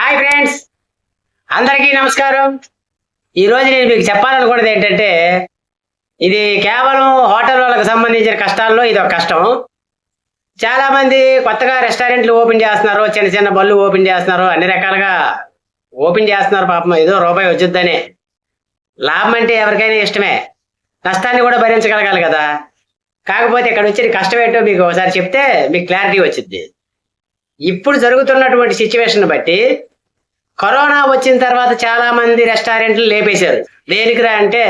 Hi friends, అందరికీ నమస్కారం. ఈరోజు నేను మీకు చెప్పాలనుకున్నది ఏంటంటే, ఇది కేవలం హోటల్ వాళ్ళకి సంబంధించిన కష్టాల్లో ఇది ఒక కష్టం. చాలామంది కొత్తగా రెస్టారెంట్లు ఓపెన్ చేస్తున్నారు, చిన్న చిన్న బళ్ళు ఓపెన్ చేస్తున్నారు, అన్ని రకాలుగా ఓపెన్ చేస్తున్నారు. పాపం ఏదో రూపాయి వచ్చుద్దనే. లాభం అంటే ఎవరికైనా ఇష్టమే, నష్టాన్ని కూడా భరించగలగాలి కదా. కాకపోతే ఇక్కడ వచ్చే కష్టం ఏంటో మీకు ఒకసారి చెప్తే మీకు క్లారిటీ వచ్చింది. ఇప్పుడు జరుగుతున్నటువంటి సిచ్యువేషన్ బట్టి కరోనా వచ్చిన తర్వాత చాలా మంది రెస్టారెంట్లు లేపేశారు. దేనికిరా అంటే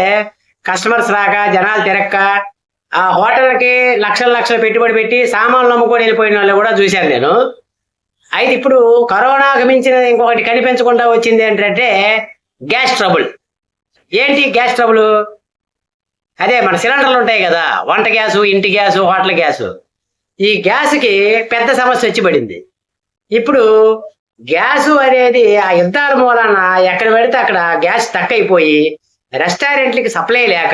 కస్టమర్స్ రాక, జనాలు తిరక్క, ఆ హోటల్కి లక్షల లక్షలు పెట్టుబడి పెట్టి సామాన్లు అమ్ముకొని వెళ్ళిపోయిన వాళ్ళు కూడా చూశాను నేను. అయితే ఇప్పుడు కరోనాకు మించిన ఇంకొకటి కనిపించకుండా వచ్చింది ఏంటంటే గ్యాస్ ట్రబుల్. ఏంటి గ్యాస్ ట్రబుల్? అదే మన సిలిండర్లు ఉంటాయి కదా, వంట గ్యాసు, ఇంటి గ్యాసు, హోటల్ గ్యాసు. ఈ గ్యాస్కి పెద్ద సమస్య వచ్చి పడింది. ఇప్పుడు గ్యాసు అనేది ఆ యుద్ధాల మూలాన ఎక్కడ పెడితే అక్కడ గ్యాస్ తక్కువైపోయి రెస్టారెంట్లకి సప్లై లేక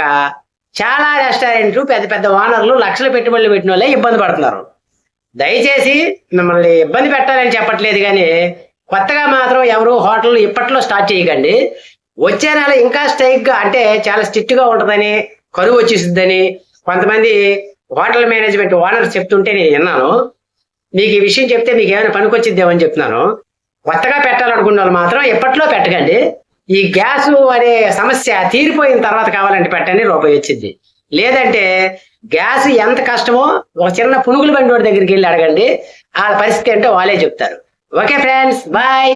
చాలా రెస్టారెంట్లు, పెద్ద పెద్ద ఓనర్లు లక్షల పెట్టుబడులు పెట్టిన వాళ్ళే ఇబ్బంది పడుతున్నారు. దయచేసి మిమ్మల్ని ఇబ్బంది పెట్టాలని చెప్పట్లేదు, కానీ కొత్తగా మాత్రం ఎవరు హోటల్ ఇప్పట్లో స్టార్ట్ చేయకండి. వచ్చే నెల ఇంకా స్ట్రైక్గా, అంటే చాలా స్ట్రిక్ట్గా ఉంటుందని, కరువు వచ్చేసిద్దని కొంతమంది హోటల్ మేనేజ్మెంట్ ఓనర్స్ చెప్తుంటే నేను విన్నాను. మీకు ఈ విషయం చెప్తే మీకు ఏమైనా పనికొచ్చిద్దేమని చెప్తున్నాను. కొత్తగా పెట్టాలనుకున్న వాళ్ళు మాత్రం ఎప్పట్లో పెట్టకండి. ఈ గ్యాస్ అనే సమస్య తీరిపోయిన తర్వాత కావాలంటే పెట్టండి, రూపాయి వచ్చింది. లేదంటే గ్యాస్ ఎంత కష్టమో ఒక చిన్న పునుగుల బండి దగ్గరికి వెళ్ళి అడగండి, ఆ పరిస్థితి ఏంటో వాళ్ళే చెప్తారు. Okay friends, bye.